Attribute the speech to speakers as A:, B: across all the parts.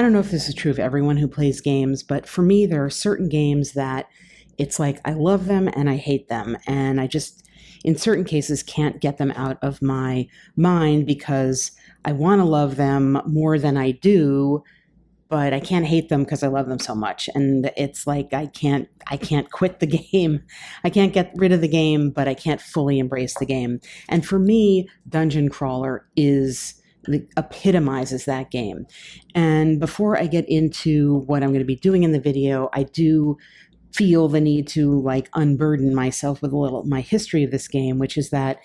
A: I don't know if this is true of everyone who plays games, but for me, there are certain games that it's like I love them and I hate them. And I just, in certain cases, can't get them out of my mind because I want to love them more than I do, but I can't hate them because I love them so much. And it's like I can't quit the game. I can't get rid of the game, but I can't fully embrace the game. And for me, Dungeon Crawler epitomizes that game. And before I get into what I'm going to be doing in the video, I do feel the need to like unburden myself with a little my history of this game, which is that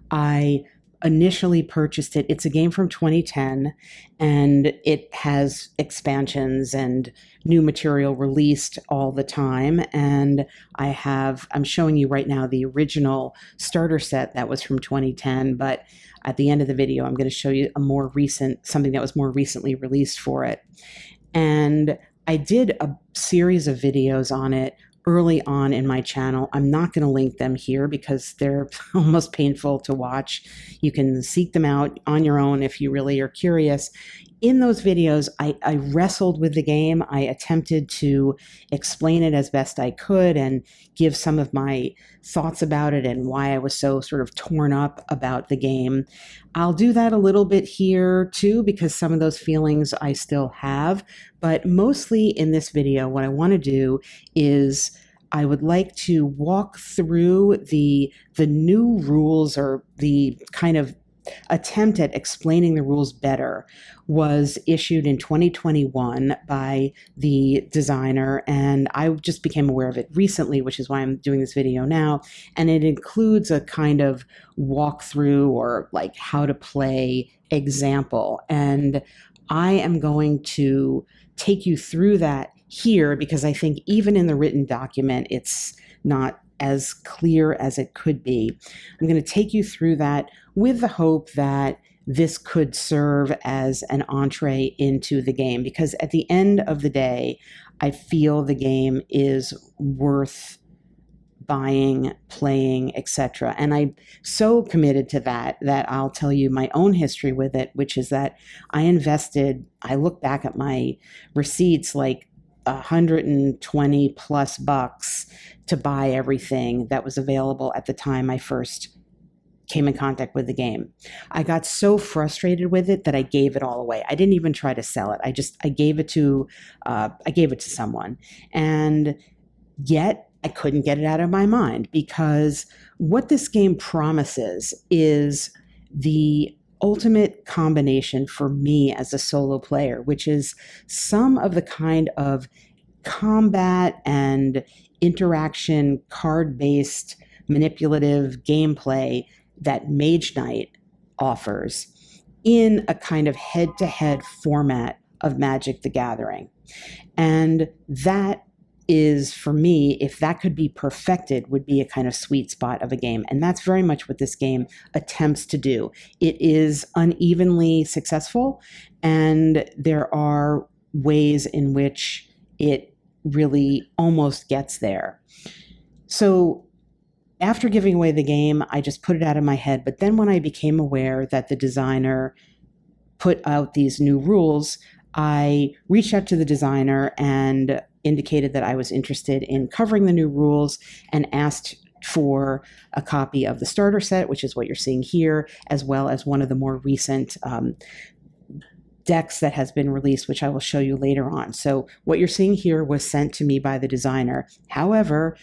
A: I initially purchased it. It's a game from 2010 and it has expansions and new material released all the time. And I'm showing you right now the original starter set that was from 2010, but at the end of the video, I'm going to show you something that was more recently released for it. And I did a series of videos on it early on in my channel. I'm not going to link them here because they're almost painful to watch. You can seek them out on your own if you really are curious. In those videos, I wrestled with the game. I attempted to explain it as best I could and give some of my thoughts about it and why I was so sort of torn up about the game. I'll do that a little bit here too, because some of those feelings I still have. But mostly in this video, what I want to do is I would like to walk through the new rules, or the kind of attempt at explaining the rules better was issued in 2021 by the designer, and I just became aware of it recently, which is why I'm doing this video now. And it includes a kind of walkthrough or like how to play example, and I am going to take you through that here because I think even in the written document it's not as clear as it could be. I'm going to take you through that with the hope that this could serve as an entree into the game, because at the end of the day, I feel the game is worth buying, playing, etc. And I'm so committed to that I'll tell you my own history with it, which is that I look back at my receipts, like 120 plus bucks to buy everything that was available at the time I first came in contact with the game. I got so frustrated with it that I gave it all away. I didn't even try to sell it. I gave it to someone, and yet I couldn't get it out of my mind, because what this game promises is the ultimate combination for me as a solo player, which is some of the kind of combat and interaction, card-based manipulative gameplay that Mage Knight offers in a kind of head-to-head format of Magic the Gathering. And that is, for me, if that could be perfected, would be a kind of sweet spot of a game. And that's very much what this game attempts to do. It is unevenly successful, and there are ways in which it really almost gets there. So after giving away the game, I just put it out of my head. But then when I became aware that the designer put out these new rules, I reached out to the designer and indicated that I was interested in covering the new rules, and asked for a copy of the starter set, which is what you're seeing here, as well as one of the more recent decks that has been released, which I will show you later on. So what you're seeing here was sent to me by the designer. However,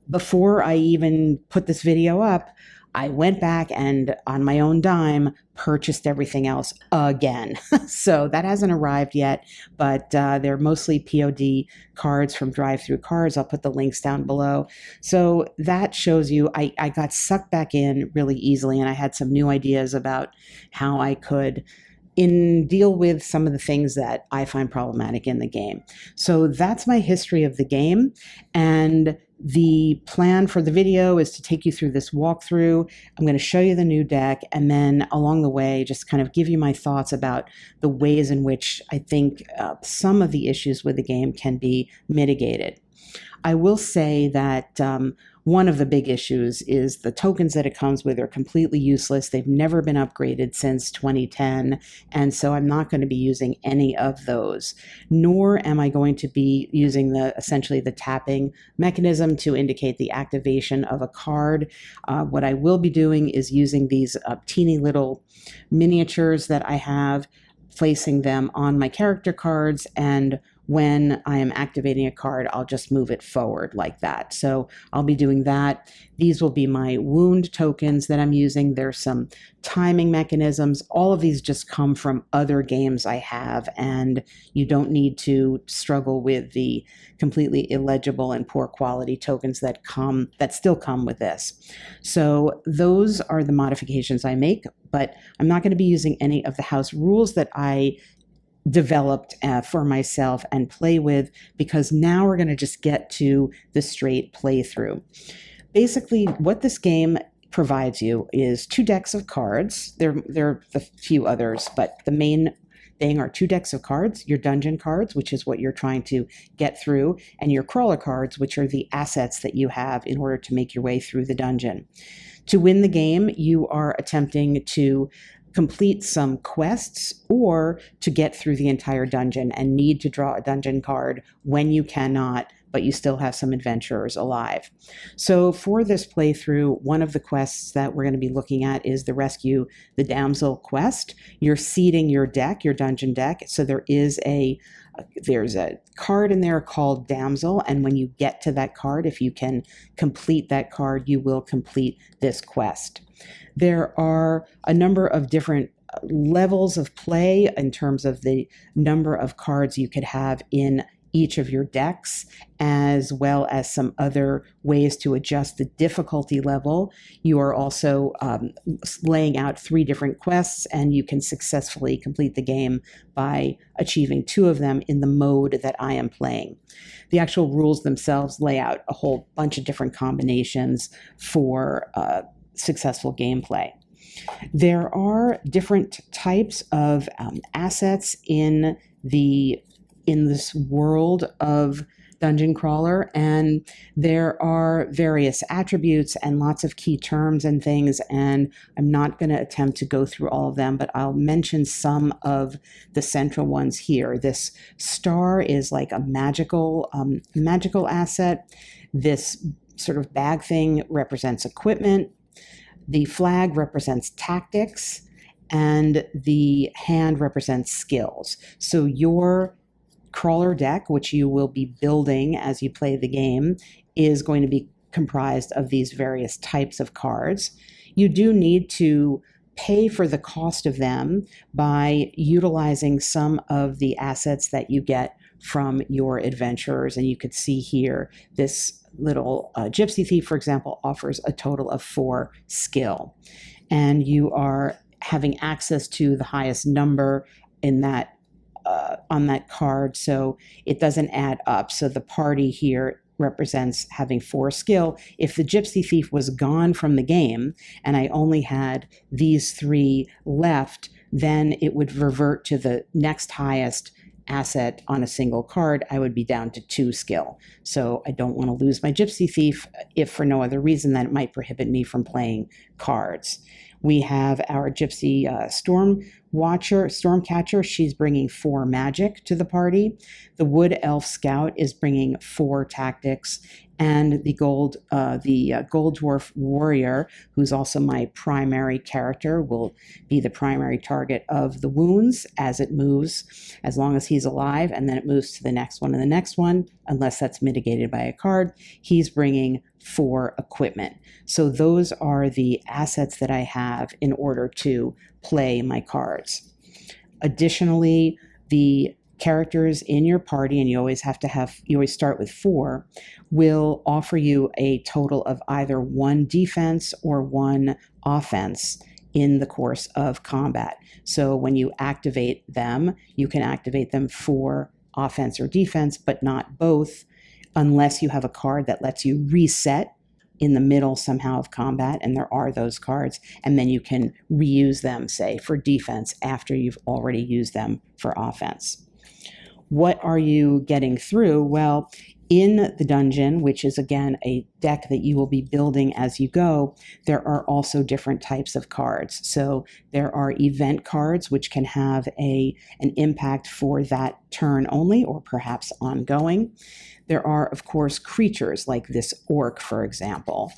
A: before I even put this video up, I went back and on my own dime purchased everything else again. So that hasn't arrived yet, but they're mostly POD cards from Drive-Thru Cards. I'll put the links down below. So that shows you I got sucked back in really easily, and I had some new ideas about how I could deal with some of the things that I find problematic in the game. So that's my history of the game, and the plan for the video is to take you through this walkthrough. I'm going to show you the new deck, and then along the way, just kind of give you my thoughts about the ways in which I think some of the issues with the game can be mitigated. I will say that one of the big issues is the tokens that it comes with are completely useless. They've never been upgraded since 2010, and so I'm not going to be using any of those, nor am I going to be using essentially the tapping mechanism to indicate the activation of a card. What I will be doing is using these teeny little miniatures that I have, placing them on my character cards, and when I am activating a card, I'll just move it forward like that. So I'll be doing that. These will be my wound tokens that I'm using. There's some timing mechanisms. All of these just come from other games I have, and you don't need to struggle with the completely illegible and poor quality tokens that still come with this. So those are the modifications I make, but I'm not going to be using any of the house rules that I developed for myself and play with, because now we're going to just get to the straight playthrough. Basically, what this game provides you is 2 decks of cards. There are a few others, but the main thing are 2 decks of cards: your dungeon cards, which is what you're trying to get through, and your crawler cards, which are the assets that you have in order to make your way through the dungeon. To win the game, you are attempting to complete some quests or to get through the entire dungeon and need to draw a dungeon card when you cannot, but you still have some adventurers alive. So for this playthrough, one of the quests that we're going to be looking at is the Rescue the Damsel quest. You're seeding your deck, your dungeon deck, so there's a card in there called Damsel, and when you get to that card, if you can complete that card, you will complete this quest. There are a number of different levels of play in terms of the number of cards you could have in each of your decks, as well as some other ways to adjust the difficulty level. You are also laying out 3 different quests, and you can successfully complete the game by achieving 2 of them in the mode that I am playing. The actual rules themselves lay out a whole bunch of different combinations for successful gameplay. There are different types of assets in this world of Dungeon Crawler, and there are various attributes and lots of key terms and things, and I'm not going to attempt to go through all of them, but I'll mention some of the central ones here. This star is like a magical asset. This sort of bag thing represents equipment. The flag represents tactics, and the hand represents skills. So your crawler deck, which you will be building as you play the game, is going to be comprised of these various types of cards. You do need to pay for the cost of them by utilizing some of the assets that you get from your adventurers. And you could see here, this little gypsy thief, for example, offers a total of 4 skill. And you are having access to the highest number in that on that card, so it doesn't add up. So the party here represents having 4 skill. If the gypsy thief was gone from the game and I only had these 3 left, then it would revert to the next highest asset on a single card. I would be down to 2 skill. So I don't want to lose my gypsy thief, if for no other reason than it might prohibit me from playing cards. We have our gypsy Stormcatcher. She's bringing 4 magic to the party. The Wood Elf Scout is bringing 4 tactics, and the Gold Dwarf Warrior, who's also my primary character, will be the primary target of the wounds as it moves, as long as he's alive, and then it moves to the next one and the next one, unless that's mitigated by a card. He's bringing 4 equipment. So those are the assets that I have in order to play my cards. Additionally, the characters in your party, and you always start with 4, will offer you a total of either 1 defense or 1 offense in the course of combat. So when you activate them, you can activate them for offense or defense, but not both, unless you have a card that lets you reset in the middle somehow of combat, and there are those cards, and then you can reuse them, say, for defense after you've already used them for offense. What are you getting through? Well, In the dungeon, which is again a deck that you will be building as you go, there are also different types of cards. So there are event cards, which can have an impact for that turn only or perhaps ongoing. There are, of course, creatures like this orc, for example.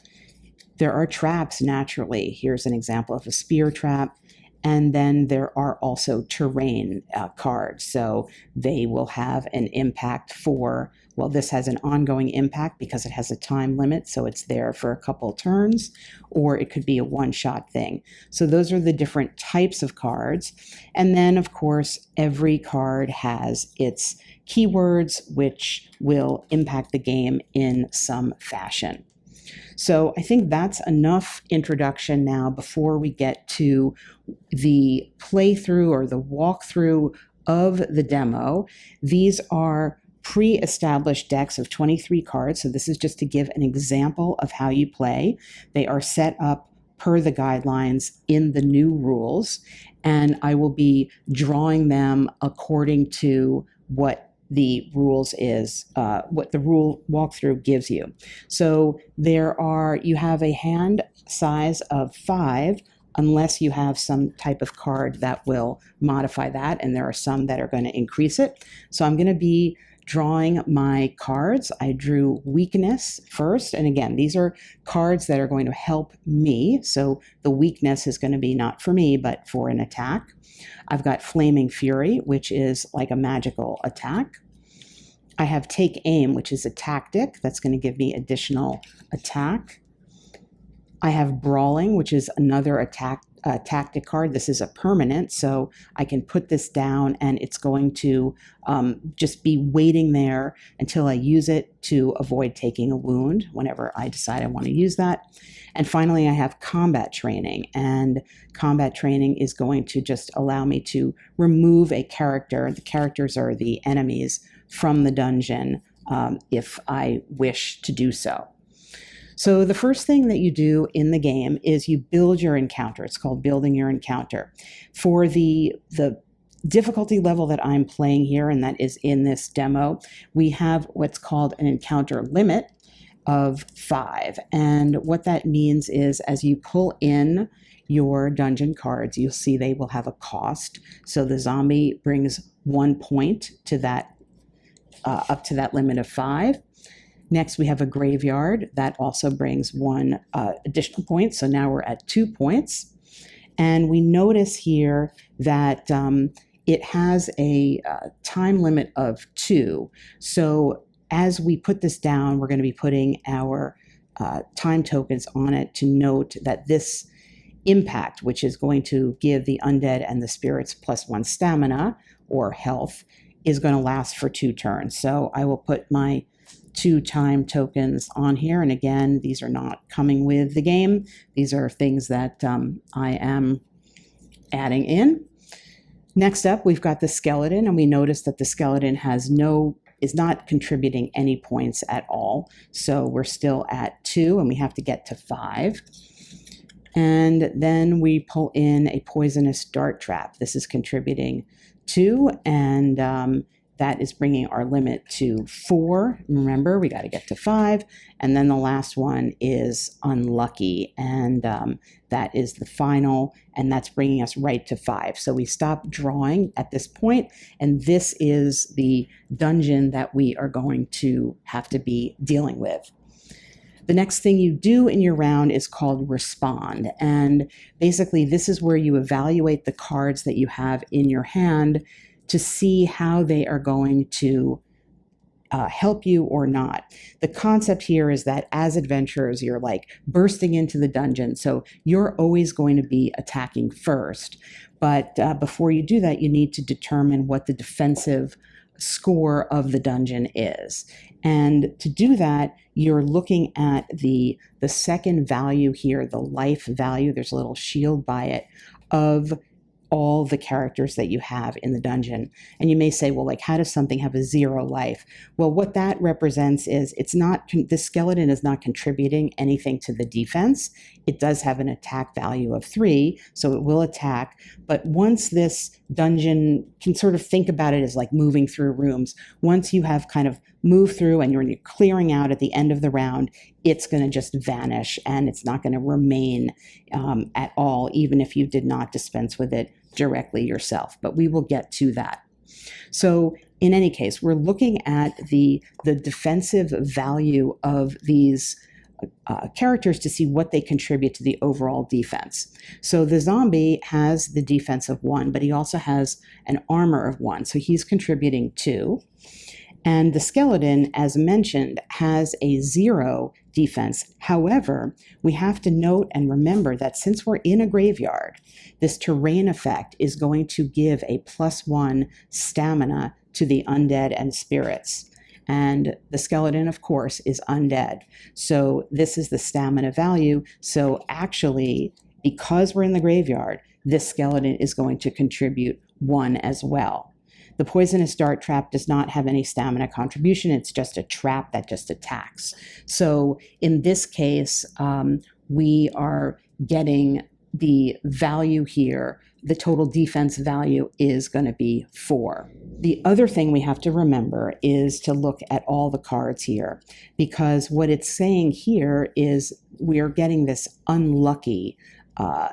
A: There are traps naturally. Here's an example of a spear trap. And then there are also terrain cards. So they will have an impact for, well, this has an ongoing impact because it has a time limit. So it's there for a couple turns, or it could be a one-shot thing. So those are the different types of cards. And then, of course, every card has its keywords, which will impact the game in some fashion. So I think that's enough introduction now before we get to the playthrough or the walkthrough of the demo. These are pre-established decks of 23 cards. So this is just to give an example of how you play. They are set up per the guidelines in the new rules, and I will be drawing them according to what the rules is, what the rule walkthrough gives you. So you have a hand size of 5, unless you have some type of card that will modify that, and there are some that are going to increase it. So I'm going to be drawing my cards. I drew weakness first, and again, these are cards that are going to help me. So the weakness is going to be not for me, but for an attack. I've got Flaming Fury, which is like a magical attack. I have Take Aim, which is a tactic. That's going to give me additional attack. I have Brawling, which is another tactic card. This is a permanent, so I can put this down and it's going to just be waiting there until I use it to avoid taking a wound whenever I decide I want to use that. And finally, I have Combat Training, and Combat Training is going to just allow me to remove a character. The characters are the enemies from the dungeon if I wish to do so. So the first thing that you do in the game is you build your encounter. It's called building your encounter. For the difficulty level that I'm playing here, and that is in this demo, we have what's called an encounter limit of 5. And what that means is as you pull in your dungeon cards, you'll see they will have a cost. So the zombie brings 1 point to that, up to that limit of 5. Next, we have a graveyard that also brings 1 additional point. So now we're at 2 points. And we notice here that it has a time limit of 2. So as we put this down, we're going to be putting our time tokens on it to note that this impact, which is going to give the undead and the spirits +1 stamina or health, is going to last for 2 turns. So I will put my 2 time tokens on here. And again, these are not coming with the game. These are things that I am adding in. Next up, we've got the skeleton, and we notice that the skeleton is not contributing any points at all. So we're still at 2, and we have to get to 5. And then we pull in a poisonous dart trap. This is contributing 2, and that is bringing our limit to 4. Remember, we got to get to 5. And then the last one is unlucky, and that is the final, and that's bringing us right to 5. So we stop drawing at this point, and this is the dungeon that we are going to have to be dealing with. The next thing you do in your round is called Respond, and basically this is where you evaluate the cards that you have in your hand to see how they are going to help you or not. The concept here is that as adventurers, you're like bursting into the dungeon, so you're always going to be attacking first. But before you do that, you need to determine what the defensive score of the dungeon is. And to do that, you're looking at the second value here, the life value. There's a little shield by it of all the characters that you have in the dungeon. And you may say, well, like, how does something have a 0 life? Well, what that represents is the skeleton is not contributing anything to the defense. It does have an attack value of 3, so it will attack. But once this dungeon, can sort of think about it as like moving through rooms, once you have kind of move through and you're clearing out at the end of the round, it's going to just vanish and it's not going to remain at all, even if you did not dispense with it directly yourself. But we will get to that. So in any case, we're looking at the defensive value of these characters to see what they contribute to the overall defense. So the zombie has the defense of 1, but he also has an armor of 1. So he's contributing 2. And the skeleton, as mentioned, has a 0 defense. However, we have to note and remember that since we're in a graveyard, this terrain effect is going to give a +1 stamina to the undead and spirits. And the skeleton, of course, is undead. So this is the stamina value. So actually, because we're in the graveyard, this skeleton is going to contribute 1 as well. The poisonous dart trap does not have any stamina contribution. It's just a trap that just attacks. So in this case, we are getting the value here. The total defense value is going to be 4. The other thing we have to remember is to look at all the cards here, because what it's saying here is we are getting this unlucky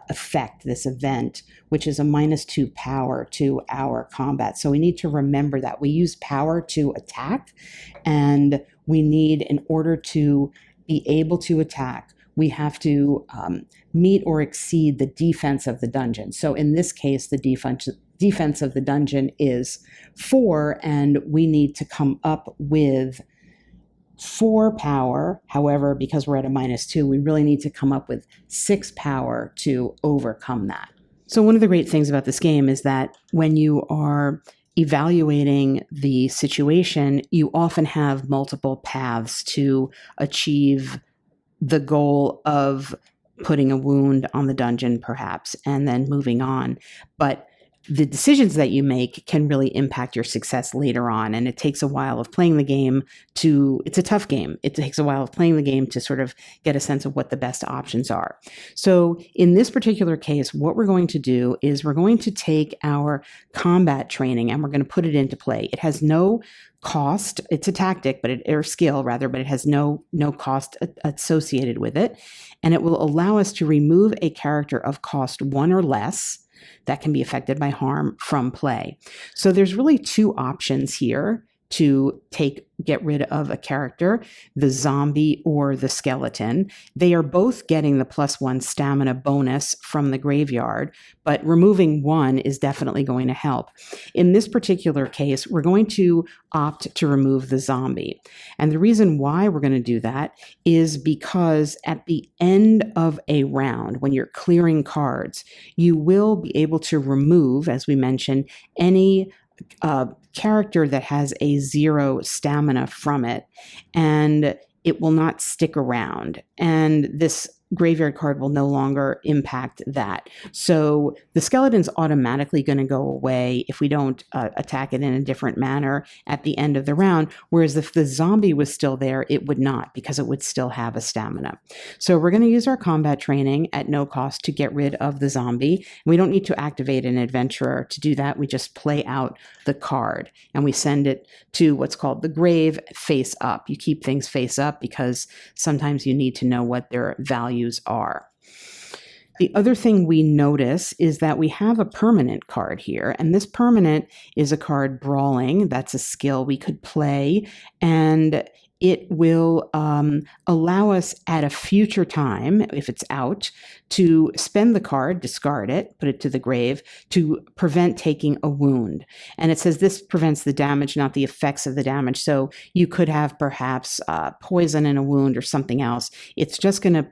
A: effect, this event, which is a -2 power to our combat. So we need to remember that we use power to attack, and we need, in order to be able to attack, we have to meet or exceed the defense of the dungeon. So in this case, the defense of the dungeon is 4, and we need to come up with 4 power. However, because we're at a -2, we really need to come up with 6 power to overcome that. So one of the great things about this game is that when you are evaluating the situation, you often have multiple paths to achieve the goal of putting a wound on the dungeon, perhaps, and then moving on. But the decisions that you make can really impact your success later on. And it takes a while of playing the game it's a tough game. It takes a while of playing the game to sort of get a sense of what the best options are. So in this particular case, what we're going to do is we're going to take our combat training and we're going to put it into play. It has no cost. It's a tactic, or skill rather, but it has no cost associated with it. And it will allow us to remove a character of cost 1 or less that can be affected by harm from play. So there's really 2 options here to get rid of a character, the zombie or the skeleton. They are both getting the +1 stamina bonus from the graveyard, but removing 1 is definitely going to help. In this particular case, we're going to opt to remove the zombie. And the reason why we're going to do that is because at the end of a round, when you're clearing cards, you will be able to remove, as we mentioned, any character that has a 0 stamina from it, and it will not stick around. And this graveyard card will no longer impact that. So the skeleton's automatically going to go away if we don't attack it in a different manner at the end of the round, whereas if the zombie was still there, it would not, because it would still have a stamina. So we're going to use our combat training at no cost to get rid of the zombie. We don't need to activate an adventurer to do that. We just play out the card and we send it to what's called the grave face up. You keep things face up because sometimes you need to know what their values are. The other thing we notice is that we have a permanent card here, and this permanent is a card Brawling. That's a skill we could play, and it will allow us at a future time, if it's out, to spend the card, discard it, put it to the grave, to prevent taking a wound. And it says this prevents the damage, not the effects of the damage. So you could have perhaps poison in a wound or something else. It's just going to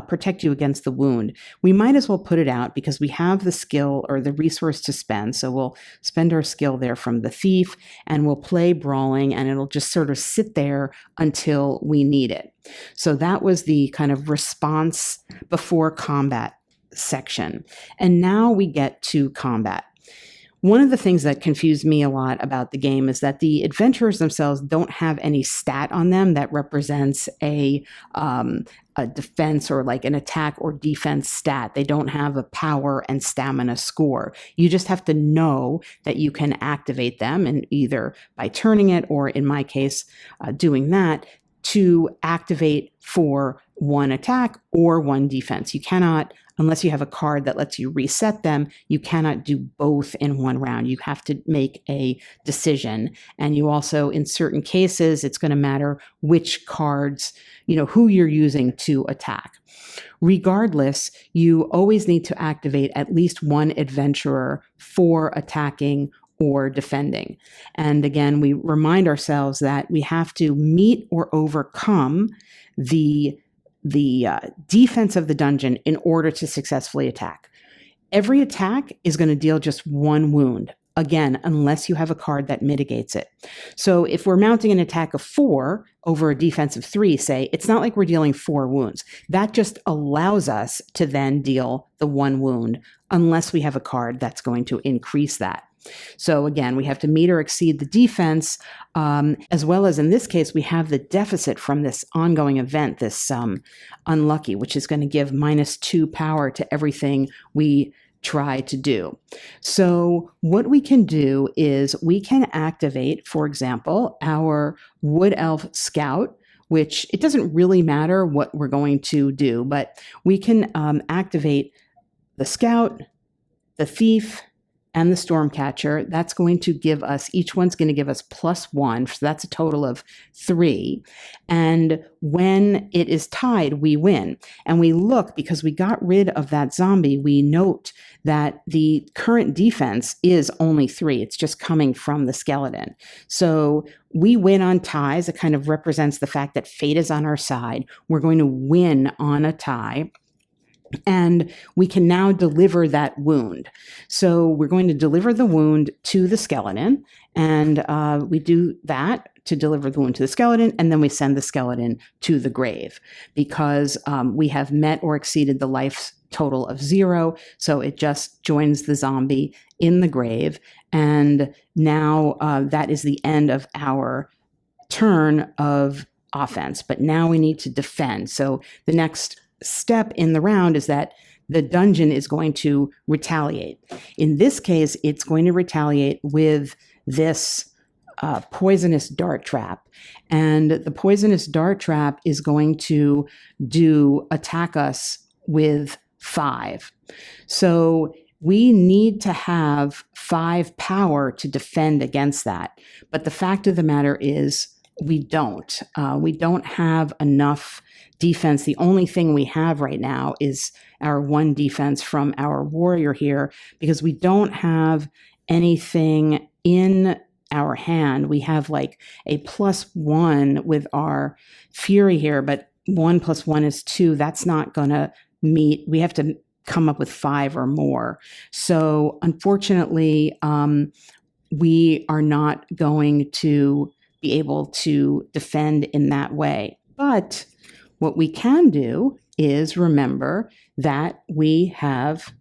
A: protect you against the wound. We might as well put it out because we have the skill or the resource to spend. So we'll spend our skill there from the thief and we'll play Brawling, and it'll just sort of sit there until we need it. So that was the kind of response before combat section. And now we get to combat. One of the things that confused me a lot about the game is that the adventurers themselves don't have any stat on them that represents a defense or like an attack or defense stat. They don't have a power and stamina score. You just have to know that you can activate them, and either by turning it or, in my case, doing that to activate for one attack or one defense. You cannot, unless you have a card that lets you reset them, you cannot do both in one round. You have to make a decision. And you also, in certain cases, it's going to matter which cards, who you're using to attack. Regardless, you always need to activate at least one adventurer for attacking or defending. And again, we remind ourselves that we have to meet or overcome the defense of the dungeon in order to successfully attack. Every attack is going to deal just one wound. Again, unless you have a card that mitigates it. So if we're mounting an attack of 4 over a defense of 3, say, it's not like we're dealing 4 wounds. That just allows us to then deal the 1 wound, unless we have a card that's going to increase that. So again, we have to meet or exceed the defense, as well as, in this case, we have the deficit from this ongoing event, this unlucky, which is going to give -2 power to everything we try to do. So what we can do is we can activate, for example, our Wood Elf Scout, which it doesn't really matter what we're going to do, but we can activate the Scout, the Thief, and the Stormcatcher. That's going to give us, each one's going to give us +1, so that's a total of 3. And when it is tied, we win. And we look, because we got rid of that zombie, we note that the current defense is only 3. It's just coming from the skeleton. So we win on ties. It kind of represents the fact that fate is on our side. We're going to win on a tie. And we can now deliver that wound. So we're going to deliver the wound to the skeleton, and we do that to deliver the wound to the skeleton, and then we send the skeleton to the grave, because we have met or exceeded the life total of 0, so it just joins the zombie in the grave, and now that is the end of our turn of offense. But now we need to defend. So the next step in the round is that the dungeon is going to retaliate. In this case, it's going to retaliate with this poisonous dart trap. And the poisonous dart trap is going to attack us with 5. So we need to have 5 power to defend against that. But the fact of the matter is, we don't. We don't have enough defense. The only thing we have right now is our 1 defense from our warrior here, because we don't have anything in our hand. We have like a +1 with our fury here, but 1 + 1 is 2. That's not going to meet. We have to come up with 5 or more. So unfortunately, we are not going to be able to defend in that way. But what we can do is remember that we have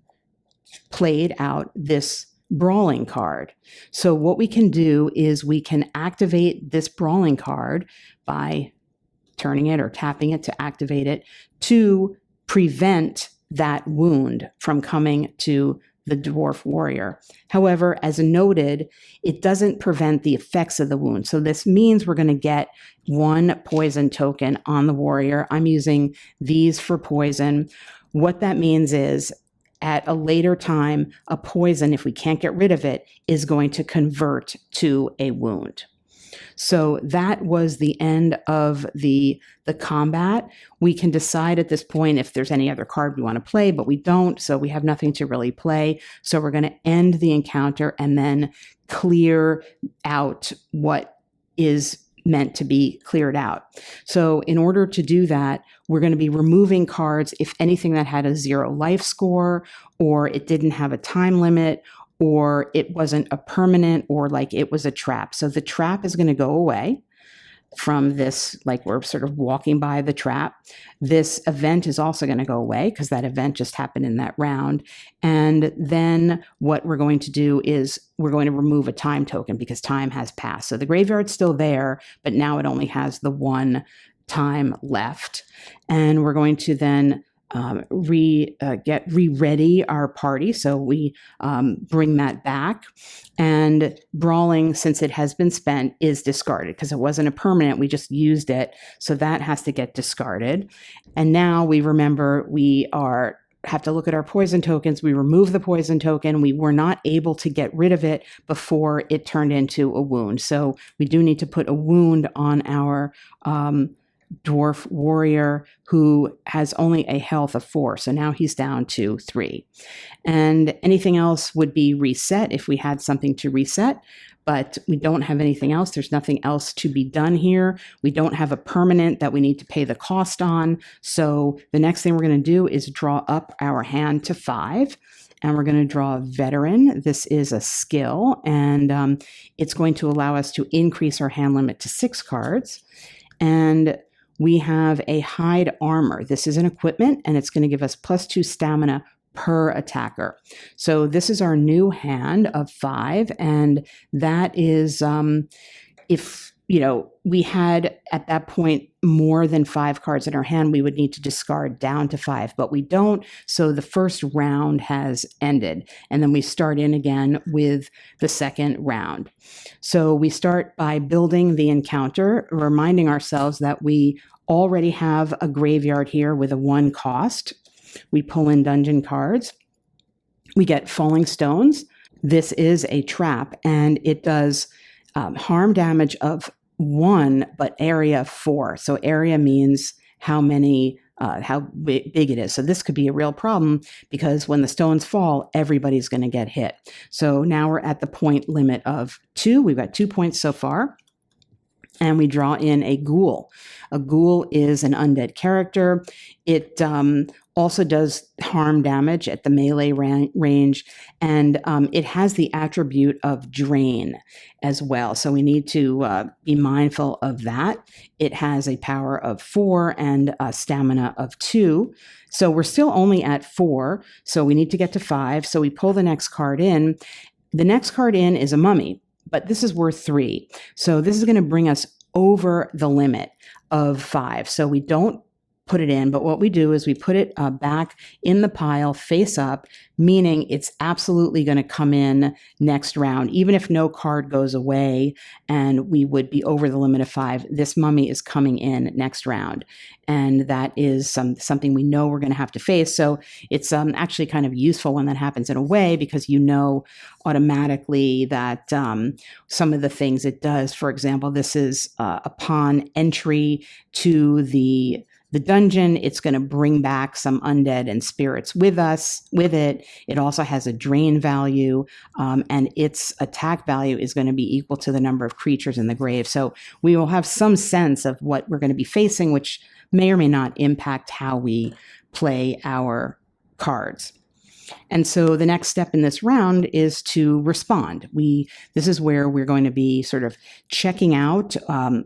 A: played out this brawling card. So what we can do is we can activate this brawling card by turning it or tapping it to activate it to prevent that wound from coming to the dwarf warrior. However, as noted, it doesn't prevent the effects of the wound. So this means we're going to get 1 poison token on the warrior. I'm using these for poison. What that means is, at a later time, a poison, if we can't get rid of it, is going to convert to a wound. So that was the end of the combat. We can decide at this point if there's any other card we want to play, but we don't, so we have nothing to really play. So we're going to end the encounter and then clear out what is meant to be cleared out. So in order to do that, we're going to be removing cards, if anything, that had a 0 life score, or it didn't have a time limit, or it wasn't a permanent, or like it was a trap. So the trap is going to go away. from this, like we're sort of walking by the trap. This event is also going to go away because that event just happened in that round. And then what we're going to do is we're going to remove a time token because time has passed. So the graveyard's still there, but now it only has the one time left. And we're going to then re-ready our party. So we bring that back, and brawling, since it has been spent, is discarded because it wasn't a permanent. We just used it. So that has to get discarded. And now we remember have to look at our poison tokens. We remove the poison token. We were not able to get rid of it before it turned into a wound. So we do need to put a wound on our dwarf warrior, who has only a health of 4. So now he's down to 3. And anything else would be reset if we had something to reset, but we don't have anything else. There's nothing else to be done here. We don't have a permanent that we need to pay the cost on. So the next thing we're going to do is draw up our hand to 5. And we're going to draw a veteran. This is a skill, and it's going to allow us to increase our hand limit to 6 cards. And we have a hide armor. This is an equipment, and it's going to give us +2 stamina per attacker. So this is our new hand of 5, and that is if we had at that point more than 5 cards in our hand, we would need to discard down to 5, but we don't. So the first round has ended, and then we start in again with the second round. So we start by building the encounter, reminding ourselves that we already have a graveyard here with a 1 cost. We pull in dungeon cards. We get falling stones. This is a trap, and it does harm damage of 1, but area 4. So area means how big it is. So this could be a real problem because when the stones fall, everybody's going to get hit. So now we're at the point limit of 2. We've got 2 points so far. And we draw in a ghoul. A ghoul is an undead character. It also does harm damage at the melee range, and it has the attribute of drain as well. So we need to be mindful of that. It has a power of 4 and a stamina of 2. So we're still only at 4, so we need to get to 5. So we pull the next card in. The next card in is a mummy, but this is worth 3. So this is going to bring us over the limit of 5. So we don't put it in, but what we do is we put it back in the pile face up, meaning it's absolutely going to come in next round. Even if no card goes away and we would be over the limit of 5, this mummy is coming in next round. And that is something we know we're going to have to face. So it's actually kind of useful when that happens in a way, because automatically that some of the things it does, for example, this is upon entry to the dungeon, it's going to bring back some undead and spirits with it. It also has a drain value, and its attack value is going to be equal to the number of creatures in the grave. So we will have some sense of what we're going to be facing, which may or may not impact how we play our cards. And so the next step in this round is to respond. This is where we're going to be sort of checking out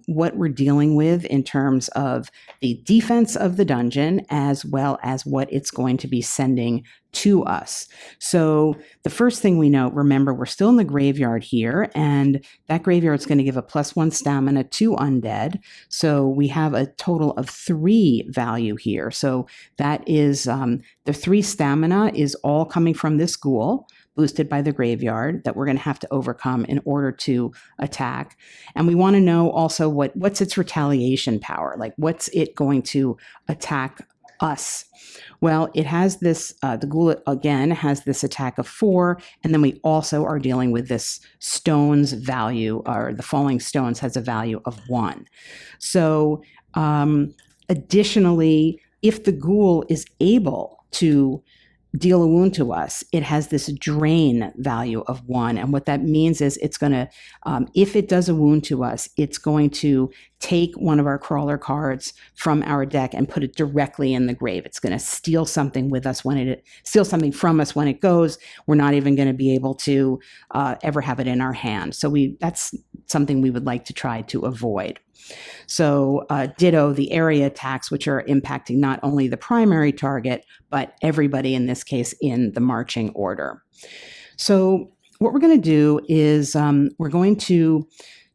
A: what we're dealing with in terms of the defense of the dungeon, as well as what it's going to be sending to us. So the first thing we know, remember, we're still in the graveyard here, and that graveyard is going to give a +1 stamina to undead. So we have a total of 3 value here. So that is the 3 stamina is all coming from this ghoul, boosted by the graveyard, that we're going to have to overcome in order to attack. And we want to know also what's its retaliation power, like what's it going to attack us. Well, it has this, the ghoul again has this attack of 4, and then we also are dealing with this stone's value, or the falling stones has a value of 1. So additionally, if the ghoul is able to deal a wound to us, it has this drain value of 1. And what that means is it's going to, if it does a wound to us, it's going to take one of our crawler cards from our deck and put it directly in the grave. It's going to steal something steal something from us when it goes. We're not even going to be able to ever have it in our hand. So that's something we would like to try to avoid. So ditto the area attacks, which are impacting not only the primary target, but everybody in this case in the marching order. So what we're going to do is we're going to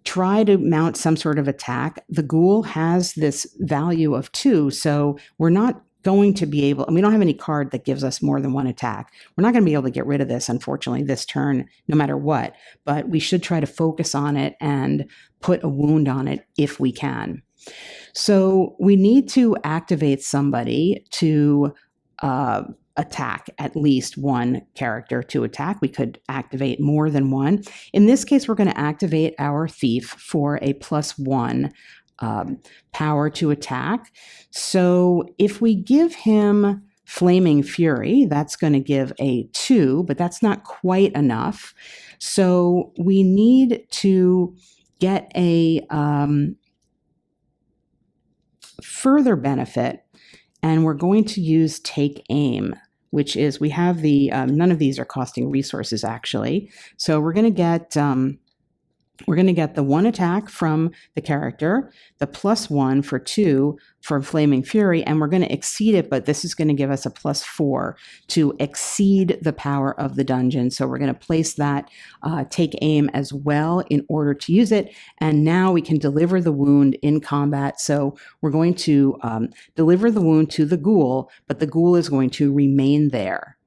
A: try to mount some sort of attack. The ghoul has this value of 2, so we're not going to be able, and we don't have any card that gives us more than 1 attack. We're not going to be able to get rid of this, unfortunately, this turn, no matter what, but we should try to focus on it and put a wound on it if we can. So we need to activate somebody to attack at least 1 character to attack. We could activate more than 1. In this case, we're going to activate our thief for a +1 power to attack. So if we give him Flaming Fury, that's going to give a 2, but that's not quite enough. So we need to get a further benefit, and we're going to use Take Aim, which is, we have the, none of these are costing resources actually. So we're going to get the 1 attack from the character, the +1 for 2 for Flaming Fury, and we're going to exceed it, but this is going to give us a +4 to exceed the power of the dungeon. So we're going to place that Take Aim as well in order to use it. And now we can deliver the wound in combat. So we're going to deliver the wound to the ghoul, but the ghoul is going to remain there.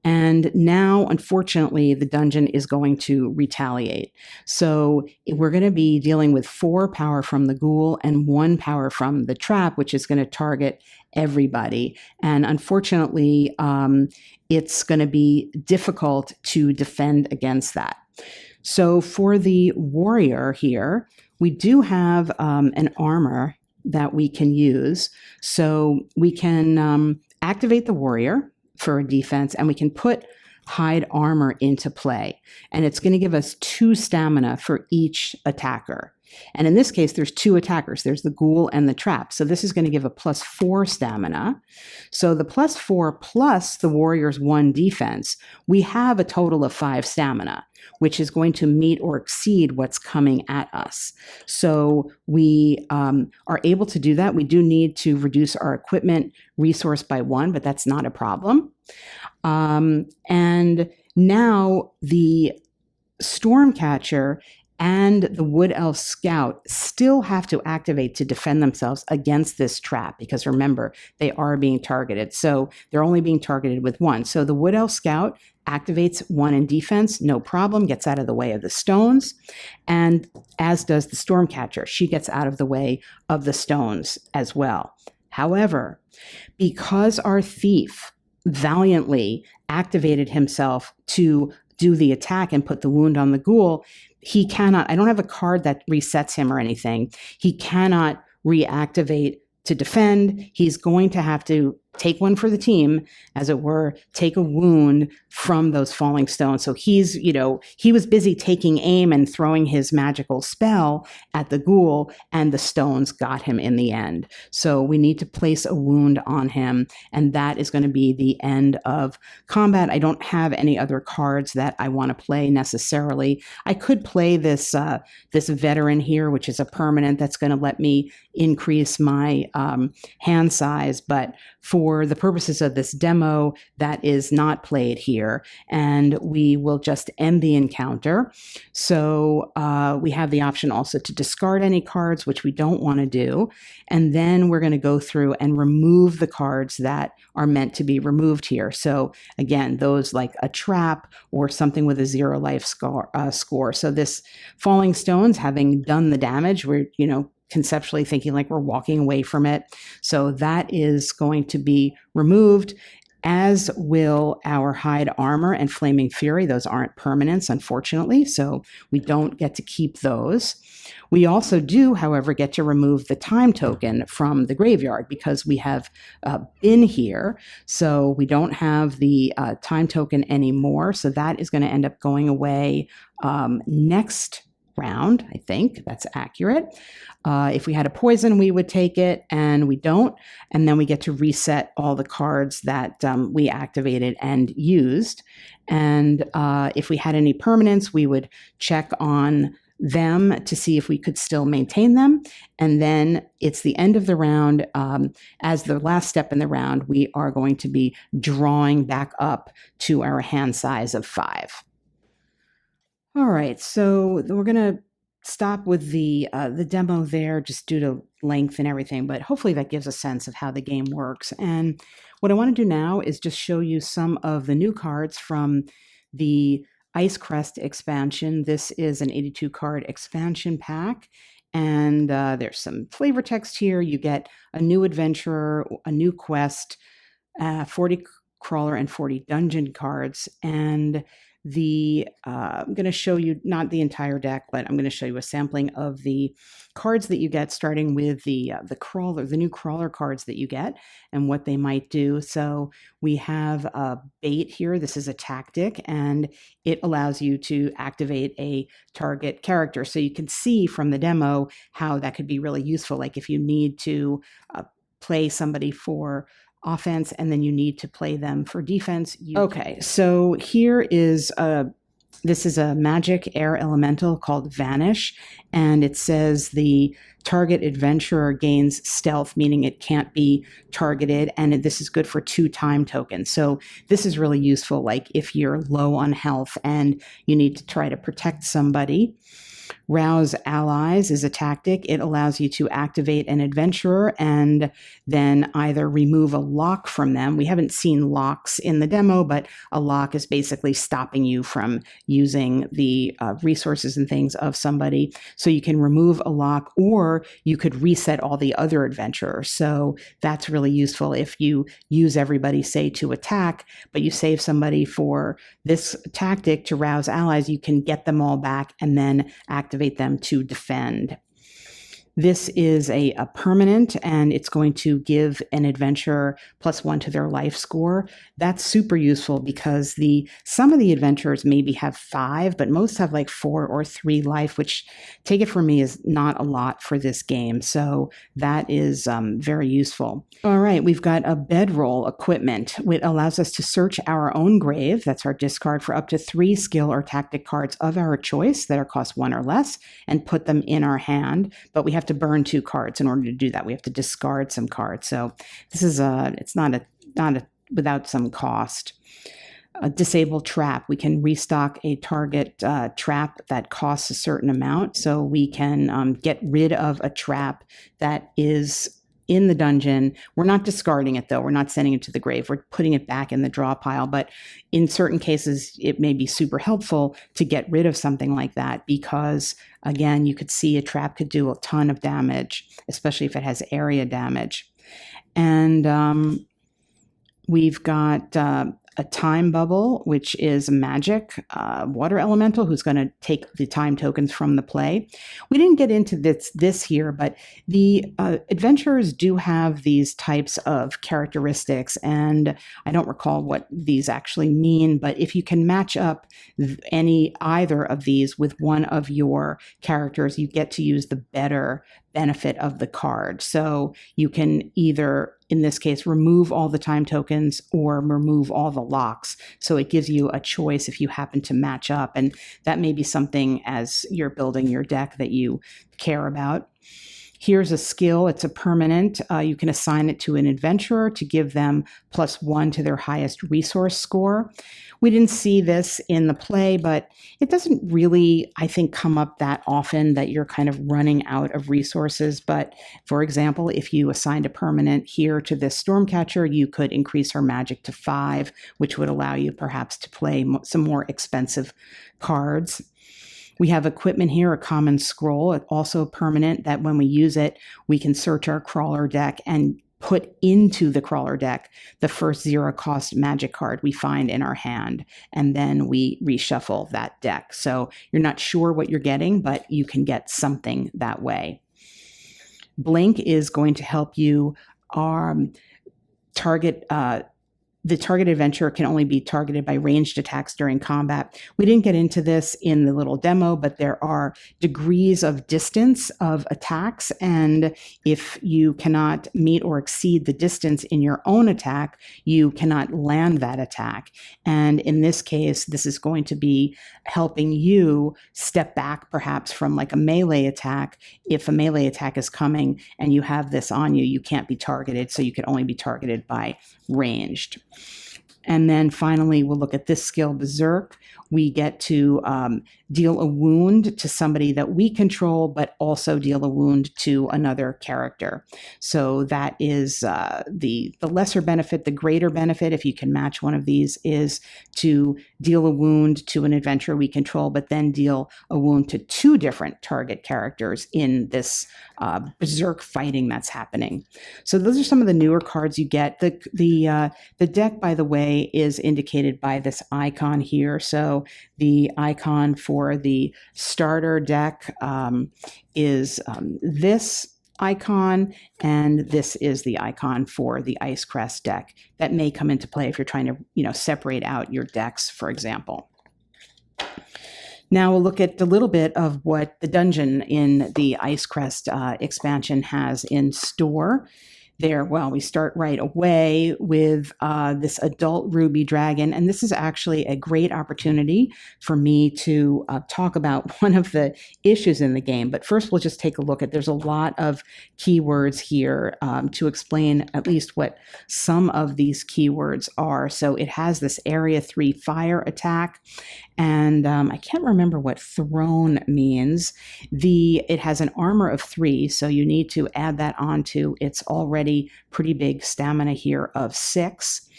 A: And now, unfortunately, the dungeon is going to retaliate. So we're going to be dealing with 4 power from the ghoul and 1 power from the trap, which is going to target everybody. And unfortunately, it's going to be difficult to defend against that. So for the warrior here, we do have an armor that we can use. So we can activate the warrior for a defense, and we can put hide armor into play. And it's going to give us 2 stamina for each attacker. And in this case, there's 2 attackers. There's the ghoul and the trap. So this is going to give a +4 stamina. So the +4 plus the warrior's 1 defense, we have a total of 5 stamina, which is going to meet or exceed what's coming at us. So we are able to do that. We do need to reduce our equipment resource by 1, but that's not a problem. And now the Stormcatcher and the Wood Elf Scout still have to activate to defend themselves against this trap, because remember, they are being targeted. So they're only being targeted with 1. So the Wood Elf Scout activates 1 in defense, no problem, gets out of the way of the stones, and as does the Stormcatcher. She gets out of the way of the stones as well. However, because our thief valiantly activated himself to do the attack and put the wound on the ghoul, he cannot, I don't have a card that resets him or anything. He cannot reactivate to defend. He's going to have to take one for the team, as it were, take a wound from those falling stones. So he's, he was busy taking aim and throwing his magical spell at the ghoul, and the stones got him in the end. So we need to place a wound on him, and that is going to be the end of combat. I don't have any other cards that I want to play necessarily. I could play this this veteran here, which is a permanent that's going to let me increase my hand size, but for the purposes of this demo, that is not played here, and we will just end the encounter. So we have the option also to discard any cards, which we don't want to do, and then we're going to go through and remove the cards that are meant to be removed here. So again, those like a trap or something with a 0 life score. So this Falling Stones, having done the damage, we're, conceptually thinking like we're walking away from it. So that is going to be removed, as will our Hide Armor and Flaming Fury. Those aren't permanents, unfortunately, so we don't get to keep those. We also do, however, get to remove the time token from the graveyard because we have been here. So we don't have the time token anymore. So that is going to end up going away next round. I think that's accurate. If we had a poison, we would take it, and we don't. And then we get to reset all the cards that we activated and used. And if we had any permanents, we would check on them to see if we could still maintain them. And then it's the end of the round. As the last step in the round, we are going to be drawing back up to our hand size of 5. All right, so we're going to stop with the demo there just due to length and everything, but hopefully that gives a sense of how the game works. And what I want to do now is just show you some of the new cards from the Ice Crest expansion. This is an 82 card expansion pack, and there's some flavor text here. You get a new adventurer, a new quest, 40 crawler and 40 dungeon cards, and I'm going to show you not the entire deck, but I'm going to show you a sampling of the cards that you get, starting with the new crawler cards that you get and what they might do. So we have a bait here. This is a tactic, and it allows you to activate a target character. So you can see from the demo how that could be really useful. Like if you need to play somebody for offense and then you need to play them for defense. Okay, so here is this is a magic air elemental called Vanish, and it says the target adventurer gains stealth, meaning it can't be targeted, and this is good for 2 time tokens. So this is really useful, like if you're low on health and you need to try to protect somebody. Rouse allies is a tactic. It allows you to activate an adventurer and then either remove a lock from them. We haven't seen locks in the demo, but a lock is basically stopping you from using the resources and things of somebody. So you can remove a lock, or you could reset all the other adventurers. So that's really useful if you use everybody, say, to attack, but you save somebody for this tactic to rouse allies. You can get them all back and then activate them to defend. This is a permanent, and it's going to give an adventurer +1 to their life score. That's super useful because some of the adventurers maybe have 5, but most have like 4 or 3 life, which, take it from me, is not a lot for this game. So that is very useful. All right, we've got a bedroll equipment, which allows us to search our own grave. That's our discard for up to 3 skill or tactic cards of our choice that are cost 1 or less, and put them in our hand. But we have to burn 2 cards in order to do that. We have to discard some cards. So this is it's not without some cost. A disable trap. We can restock a target trap that costs a certain amount. So we can get rid of a trap that is in the dungeon. We're not discarding it, though. We're not sending it to the grave. We're putting it back in the draw pile. But in certain cases, it may be super helpful to get rid of something like that because, again, you could see a trap could do a ton of damage, especially if it has area damage. And we've got a time bubble, which is a magic water elemental who's going to take the time tokens from the play. We didn't get into this here, but the adventurers do have these types of characteristics, and I don't recall what these actually mean, but if you can match up either of these with one of your characters, you get to use the better benefit of the card. So you can either, in this case, remove all the time tokens or remove all the locks. So it gives you a choice if you happen to match up. And that may be something as you're building your deck that you care about. Here's a skill. It's a permanent. You can assign it to an adventurer to give them +1 to their highest resource score. We didn't see this in the play, but it doesn't really, I think, come up that often that you're kind of running out of resources. But for example, if you assigned a permanent here to this Stormcatcher, you could increase her magic to 5, which would allow you perhaps to play some more expensive cards. We have equipment here, a common scroll, also permanent, that when we use it, we can search our crawler deck and put into the crawler deck the first 0 cost magic card we find in our hand, and then we reshuffle that deck. So you're not sure what you're getting, but you can get something that way. Blink is going to help you target the target adventurer can only be targeted by ranged attacks during combat. We didn't get into this in the little demo, but there are degrees of distance of attacks. And if you cannot meet or exceed the distance in your own attack, you cannot land that attack. And in this case, this is going to be helping you step back perhaps from like a melee attack. If a melee attack is coming and you have this on you, you can't be targeted. So you can only be targeted by ranged. And then finally, we'll look at this skill, Berserk. We get to deal a wound to somebody that we control, but also deal a wound to another character. So that is the lesser benefit. The greater benefit, if you can match one of these, is to deal a wound to an adventurer we control, but then deal a wound to 2 different target characters in this Berserk fighting that's happening. So those are some of the newer cards you get. The deck, by the way, is indicated by this icon here. So the icon for the starter deck is this icon, and this is the icon for the Ice Crest deck. That may come into play if you're trying to, separate out your decks, for example. Now we'll look at a little bit of what the dungeon in the Ice Crest expansion has in store. There, well, we start right away with this adult ruby dragon, and this is actually a great opportunity for me to talk about one of the issues in the game. But first, we'll just take a look at, there's a lot of keywords here to explain at least what some of these keywords are. So it has this Area 3 fire attack, and I can't remember what thrown means. It has an armor of 3, so you need to add that onto its already pretty big stamina here of 6.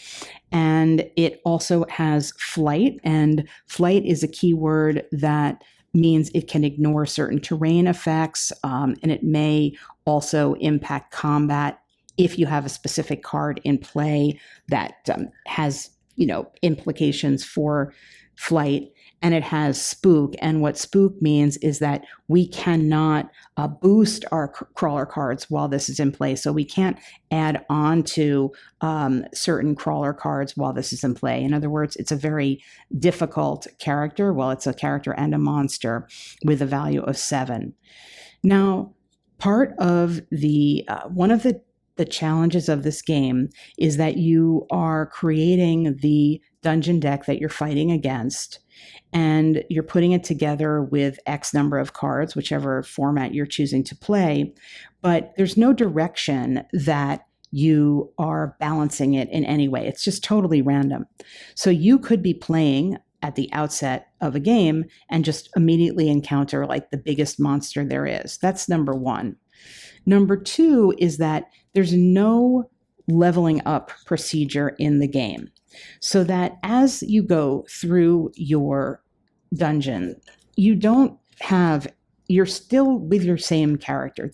A: And it also has flight, and flight is a keyword that means it can ignore certain terrain effects, and it may also impact combat if you have a specific card in play that has, implications for flight. And it has spook. And what spook means is that we cannot boost our crawler cards while this is in play. So we can't add on to certain crawler cards while this is in play. In other words, it's a very difficult character. Well, it's a character and a monster with a value of 7. Now, part of one of the challenges of this game is that you are creating the dungeon deck that you're fighting against, and you're putting it together with X number of cards, whichever format you're choosing to play, but there's no direction that you are balancing it in any way. It's just totally random. So you could be playing at the outset of a game and just immediately encounter like the biggest monster there is. That's number 1. Number 2 is that there's no leveling up procedure in the game. So that as you go through your dungeon, you're still with your same character.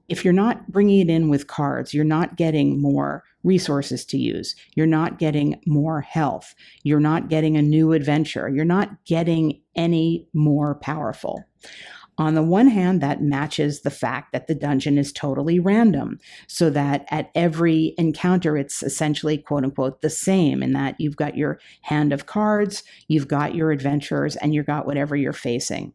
A: If you're not bringing it in with cards, you're not getting more resources to use. You're not getting more health. You're not getting a new adventure. You're not getting any more powerful. On the one hand, that matches the fact that the dungeon is totally random, so that at every encounter, it's essentially, quote unquote, the same, in that you've got your hand of cards, you've got your adventures, and you've got whatever you're facing.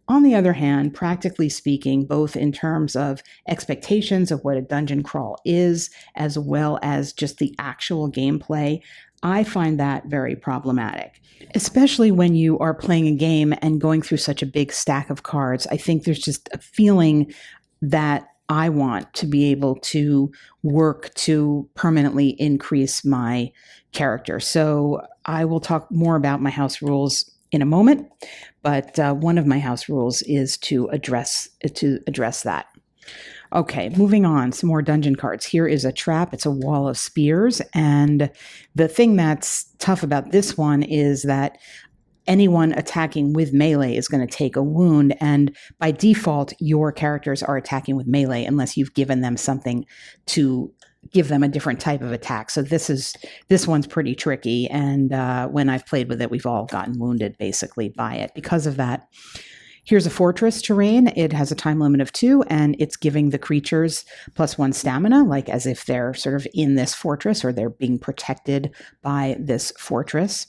A: On the other hand, practically speaking, both in terms of expectations of what a dungeon crawl is, as well as just the actual gameplay, I find that very problematic, especially when you are playing a game and going through such a big stack of cards. I think there's just a feeling that I want to be able to work to permanently increase my character. So I will talk more about my house rules in a moment, but one of my house rules is to address that. Okay, moving on, some more dungeon cards. Here is a trap. It's a wall of spears. And the thing that's tough about this one is that anyone attacking with melee is going to take a wound. And by default, your characters are attacking with melee unless you've given them something to give them a different type of attack. So this one's pretty tricky. And when I've played with it, we've all gotten wounded basically by it because of that. Here's a fortress terrain. It has a time limit of 2, and it's giving the creatures +1 stamina, like as if they're sort of in this fortress or they're being protected by this fortress.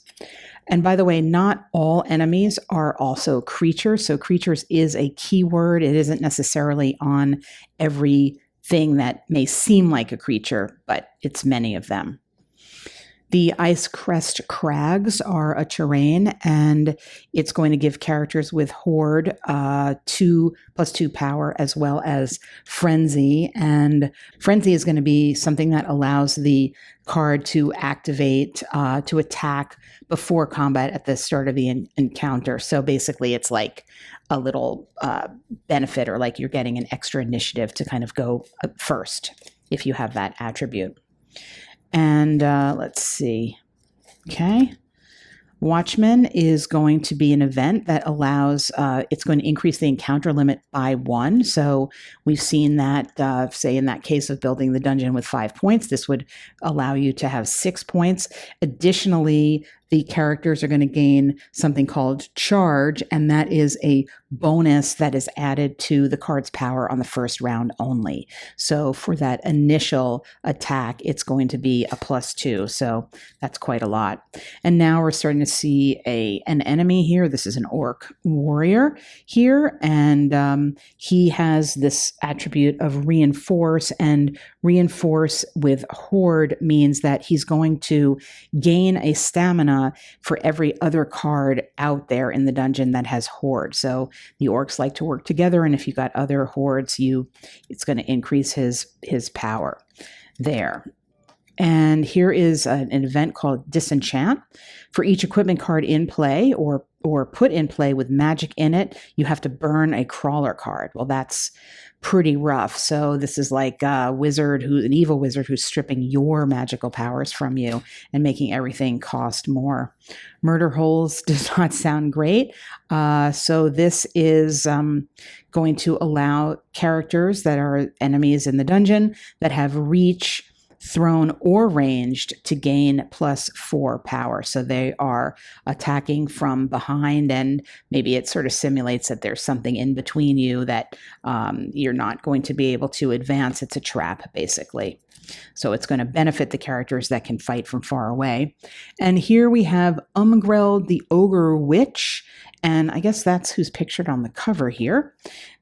A: And by the way, not all enemies are also creatures. So creatures is a keyword. It isn't necessarily on every thing that may seem like a creature, but it's many of them. The Ice Crest Crags are a terrain, and it's going to give characters with Horde 2+2 power, as well as Frenzy. And Frenzy is going to be something that allows the card to activate, to attack before combat at the start of the encounter. So basically, it's like a little benefit, or like you're getting an extra initiative to kind of go first if you have that attribute. And let's see. Okay. Watchman is going to be an event that allows, it's going to increase the encounter limit by 1. So we've seen that, say in that case of building the dungeon with 5 points, this would allow you to have 6 points. Additionally, the characters are going to gain something called charge, and that is a bonus that is added to the card's power on the first round only. So for that initial attack, it's going to be a +2. So that's quite a lot. And now we're starting to see an enemy here. This is an orc warrior here, and he has this attribute of reinforce, and reinforce with Horde means that he's going to gain a stamina for every other card out there in the dungeon that has Horde. So the orcs like to work together, and if you got other hordes, it's going to increase his power there. And here is an event called Disenchant. For each equipment card in play or put in play with magic in it, you have to burn a crawler card. Well, that's pretty rough. So this is like an evil wizard who's stripping your magical powers from you and making everything cost more. Murder holes does not sound great. So this is going to allow characters that are enemies in the dungeon that have reach, thrown, or ranged to gain +4 power. So they are attacking from behind, and maybe it sort of simulates that there's something in between you that you're not going to be able to advance. It's a trap, basically. So it's going to benefit the characters that can fight from far away. And here we have Umgrel the Ogre Witch, and I guess that's who's pictured on the cover here.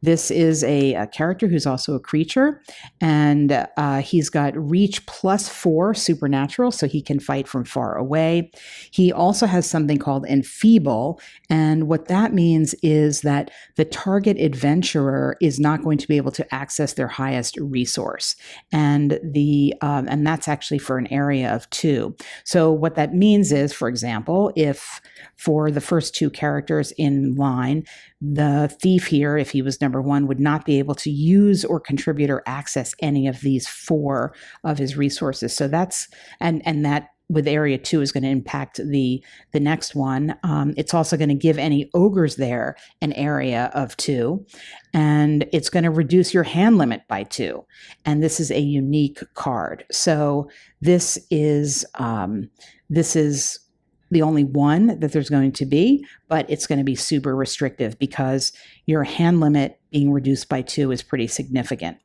A: This is a character who's also a creature, and he's got reach +4 supernatural, so he can fight from far away. He also has something called enfeeble, and what that means is that the target adventurer is not going to be able to access their highest resource, and that's actually for an area of 2. So what that means is, for example, if for the first 2 characters in line, the thief here, if he was number 1, would not be able to use or contribute or access any of these 4 of his resources. So that's, and that with area 2 is going to impact the next one. It's also going to give any ogres there an area of 2, and it's going to reduce your hand limit by 2. And this is a unique card. So this is the only one that there's going to be, but it's going to be super restrictive because your hand limit being reduced by 2 is pretty significant.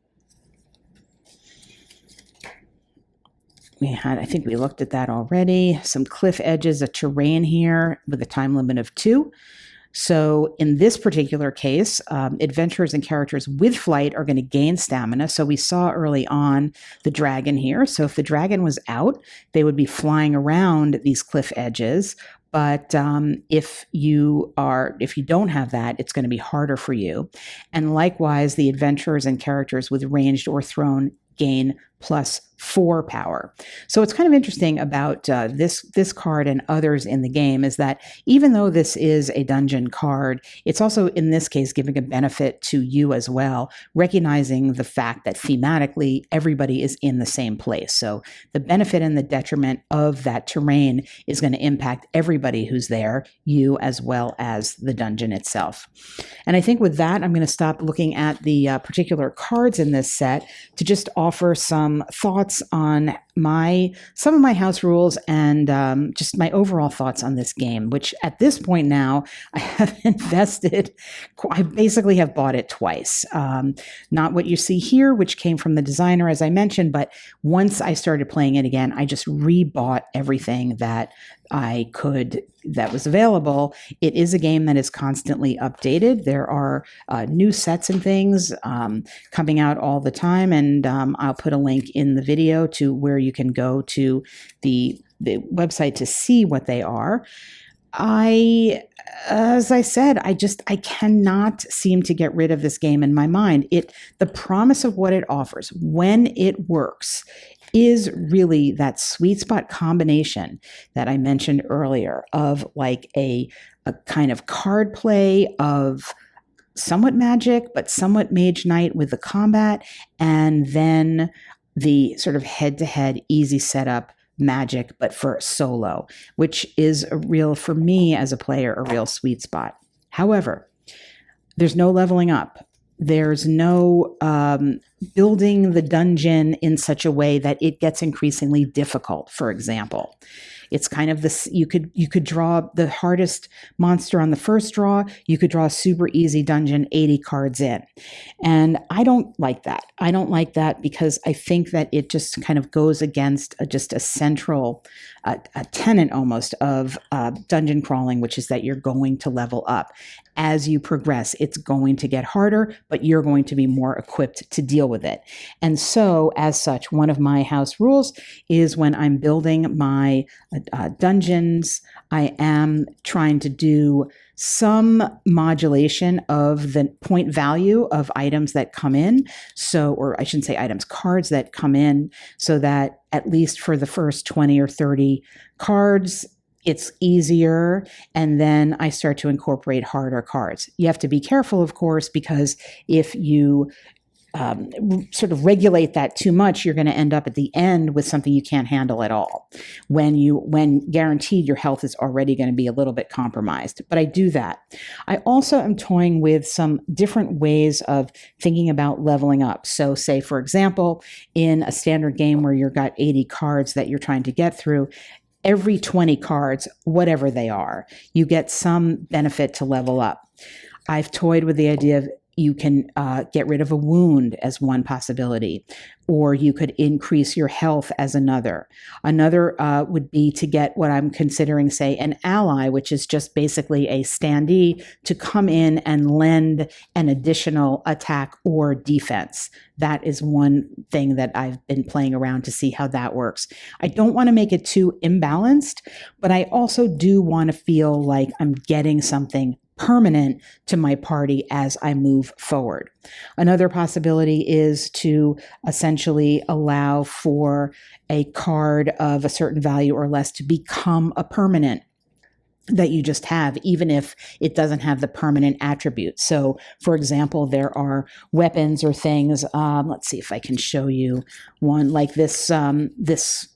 A: I think we looked at that already. Some cliff edges, a terrain here with a time limit of 2. So in this particular case, adventurers and characters with flight are going to gain stamina. So we saw early on the dragon here. So if the dragon was out, they would be flying around these cliff edges. But if you don't have that, it's going to be harder for you. And likewise, the adventurers and characters with ranged or thrown gain +4 power. So what's kind of interesting about this card and others in the game is that even though this is a dungeon card, it's also in this case giving a benefit to you as well, recognizing the fact that thematically everybody is in the same place. So the benefit and the detriment of that terrain is going to impact everybody who's there, you as well as the dungeon itself. And I think with that, I'm going to stop looking at the particular cards in this set to just offer some thoughts on some of my house rules and just my overall thoughts on this game, which at this point now I have invested. I basically have bought it twice. Not what you see here, which came from the designer, as I mentioned, but once I started playing it again, I just rebought everything that that was available. It is a game that is constantly updated. There are new sets and things coming out all the time, and I'll put a link in the video to where you can go to the website to see what they are. As I said, I cannot seem to get rid of this game in my mind. The promise of what it offers when it works is really that sweet spot combination that I mentioned earlier of like a kind of card play of somewhat Magic, but somewhat Mage Knight with the combat, and then the sort of head-to-head easy setup Magic, but for solo, which is for me as a player, a real sweet spot. However, there's no leveling up. There's no building the dungeon in such a way that it gets increasingly difficult, for example. It's kind of this, you could draw the hardest monster on the first draw. You could draw a super easy dungeon 80 cards in. And I don't like that. I don't like that because I think that it just kind of goes against just a central a tenet almost of dungeon crawling, which is that you're going to level up. As you progress, it's going to get harder, but you're going to be more equipped to deal with it. And so, as such, one of my house rules is when I'm building my dungeons, I am trying to do some modulation of the point value of items that come in. So, or I shouldn't say items, cards that come in, so that at least for the first 20 or 30 cards, it's easier, and then I start to incorporate harder cards. You have to be careful, of course, because if you sort of regulate that too much, you're going to end up at the end with something you can't handle at all, when guaranteed your health is already going to be a little bit compromised. But I do that. I also am toying with some different ways of thinking about leveling up. So say, for example, in a standard game where you've got 80 cards that you're trying to get through, every 20 cards, whatever they are, you get some benefit to level up. I've toyed with the idea of you can get rid of a wound as one possibility, or you could increase your health as another. Another would be to get what I'm considering, say, an ally, which is just basically a standee to come in and lend an additional attack or defense. That is one thing that I've been playing around to see how that works. I don't want to make it too imbalanced, but I also do want to feel like I'm getting something permanent to my party as I move forward. Another possibility is to essentially allow for a card of a certain value or less to become a permanent that you just have, even if it doesn't have the permanent attribute. So, for example, there are weapons or things. Let's see if I can show you one like this. This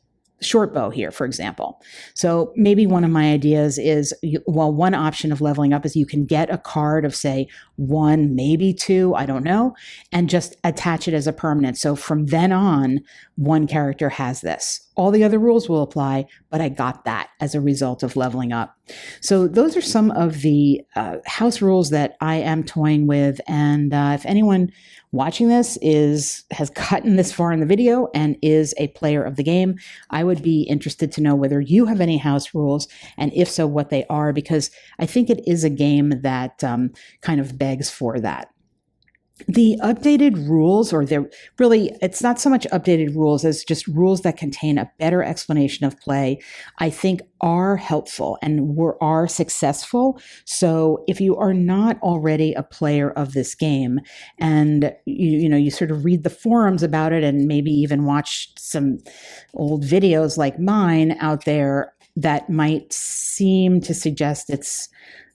A: short bow here, for example. So maybe one of my ideas is, one option of leveling up is you can get a card of, say, 1, maybe 2, I don't know, and just attach it as a permanent. So from then on, one character has this. All the other rules will apply, but I got that as a result of leveling up. So those are some of the house rules that I am toying with. And if anyone watching this has gotten this far in the video and is a player of the game, I would be interested to know whether you have any house rules, and if so, what they are, because I think it is a game that kind of begs for that. The updated rules, it's not so much updated rules as just rules that contain a better explanation of play, I think are helpful and are successful. So if you are not already a player of this game and you sort of read the forums about it and maybe even watch some old videos like mine out there that might seem to suggest it's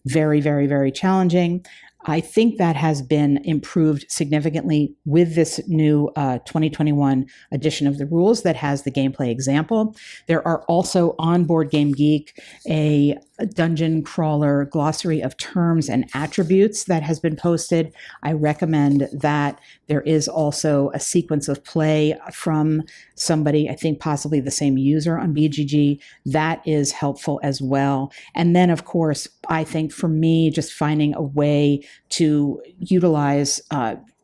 A: very, very, very challenging, I think that has been improved significantly with this new 2021 edition of the rules that has the gameplay example. There are also on Board Game Geek a dungeon crawler glossary of terms and attributes that has been posted. I recommend that. There is also a sequence of play from somebody, I think possibly the same user on BGG. That is helpful as well. And then, of course, I think for me, just finding a way to utilize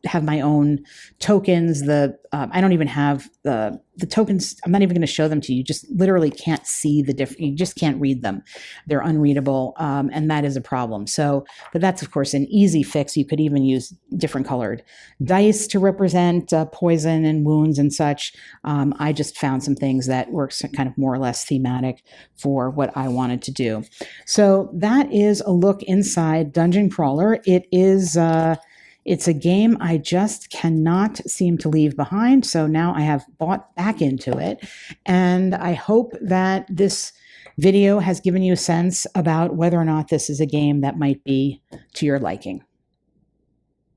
A: have my own tokens. I don't even have the tokens. I'm not even going to show them to you. You just literally can't see the different. You just can't read them. They're unreadable, and that is a problem. So, but that's of course an easy fix. You could even use different colored dice to represent poison and wounds and such. I just found some things that were kind of more or less thematic for what I wanted to do. So that is a look inside Dungeon Crawler. It is. It's a game I just cannot seem to leave behind. So now I have bought back into it. And I hope that this video has given you a sense about whether or not this is a game that might be to your liking.